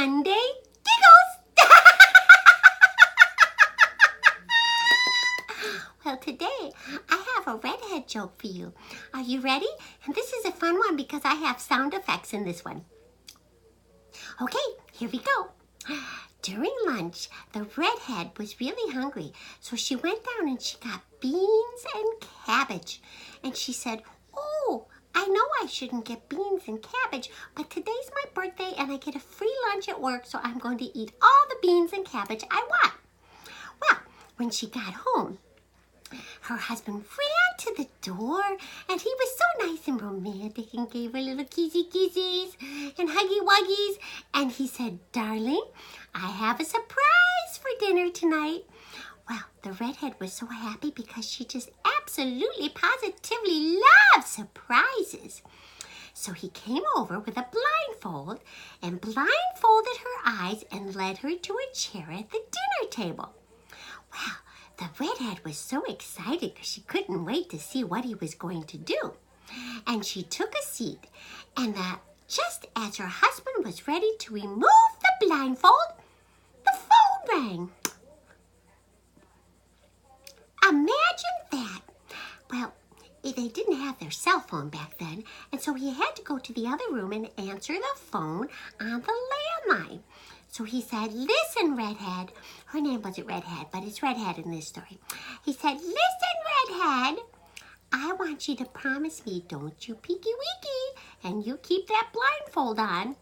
Sunday Giggles! Well, today I have a redhead joke for you. Are you ready? And this is a fun one because I have sound effects in this one. Okay, here we go. During lunch, the redhead was really hungry, so she went down and she got beans and cabbage. And she said, "Oh, I know I shouldn't get beans and cabbage, but today's my birthday and I get a free lunch at work, so I'm going to eat all the beans and cabbage I want." Well, when she got home, her husband ran to the door and he was so nice and romantic and gave her little kisses and huggy wuggies. And he said, "Darling, I have a surprise for dinner tonight." Well, the redhead was so happy because she just absolutely positively loves surprises. So he came over with a blindfold and blindfolded her eyes and led her to a chair at the dinner table. Well, the redhead was so excited because she couldn't wait to see what he was going to do. And she took a seat, and just as her husband was ready to remove the blindfold, the phone rang. Imagine that. Well, they didn't have their cell phone back then, and so he had to go to the other room and answer the phone on the landline. So he said, "Listen, Redhead." Her name wasn't Redhead, but it's Redhead in this story. He said, "Listen, Redhead, I want you to promise me don't you peeky-weeky, and you keep that blindfold on."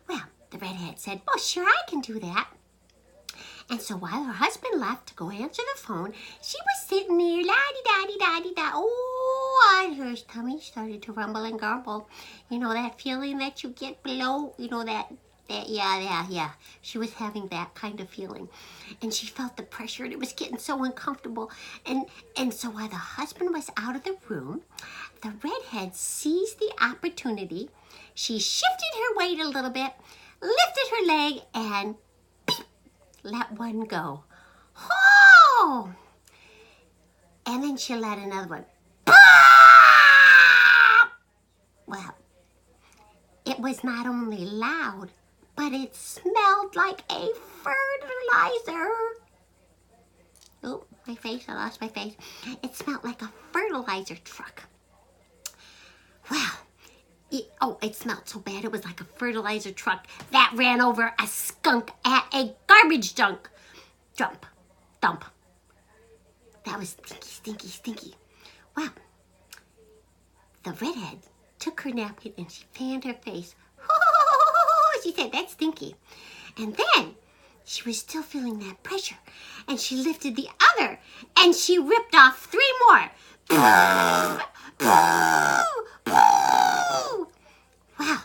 Well, the Redhead said, "Well, sure, I can do that." And so while her husband left to go answer the phone, she was sitting there, la-di-da-di-da-di-da. Oh, and her tummy started to rumble and garble. You know that feeling that you get below, yeah. She was having that kind of feeling. And she felt the pressure and it was getting so uncomfortable. And so while the husband was out of the room, the redhead seized the opportunity. She shifted her weight a little bit, lifted her leg, and let one go. Oh! And then she let another one. Well, it was not only loud, but it smelled like a fertilizer. Oh, my face, I lost my face. It smelled like a fertilizer truck. Well, it smelled so bad it was like a fertilizer truck that ran over a skunk at a garbage dump. That was stinky. Well, the redhead took her napkin and she fanned her face. She said, "That's stinky." And then she was still feeling that pressure. And she lifted the other and she ripped off 3 more. Wow.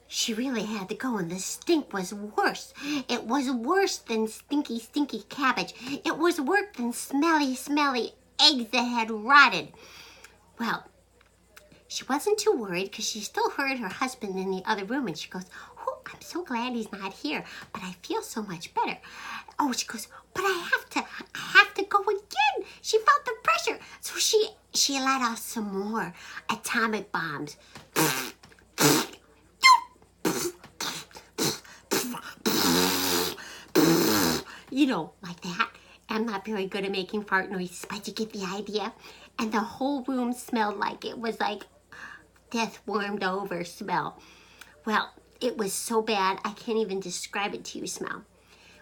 She really had to go, and the stink was worse. It was worse than stinky cabbage. It was worse than smelly eggs that had rotted. Well, she wasn't too worried because she still heard her husband in the other room, and she goes, "Oh, I'm so glad he's not here, but I feel so much better." Oh, she goes, "But I have to go again." She felt the pressure, so she let off some more atomic bombs. You know, like that. I'm not very good at making fart noises, but you get the idea. And the whole room smelled like it was like death warmed over smell. Well, it was so bad, I can't even describe it to you smell.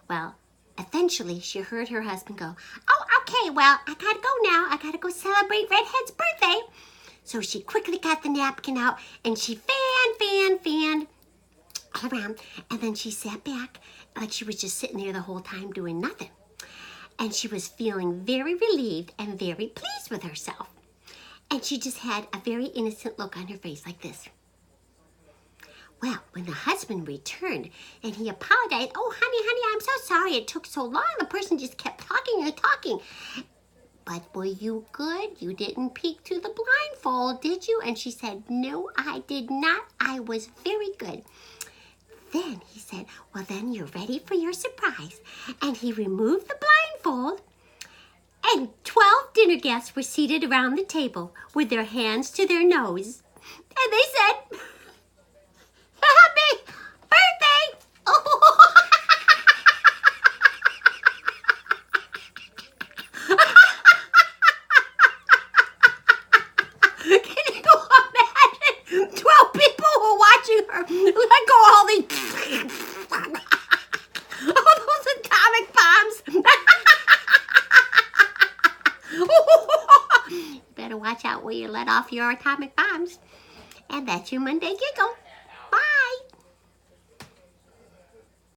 Well, eventually she heard her husband go, "Oh, okay, well, I gotta go now. I gotta go celebrate Redhead's birthday." So she quickly got the napkin out and she fanned all around. And then she sat back like she was just sitting there the whole time doing nothing. And she was feeling very relieved and very pleased with herself. And she just had a very innocent look on her face like this. Well, when the husband returned and he apologized, "Oh, honey, I'm so sorry it took so long. The person just kept talking and talking. But were you good? You didn't peek through the blindfold, did you?" And she said, "No, I did not. I was very good." Then he said, "Well, then you're ready for your surprise." And he removed the blindfold, and 12 dinner guests were seated around the table with their hands to their nose. And they said, "Happy watch out where you let off your atomic bombs. And that's your Monday Giggle.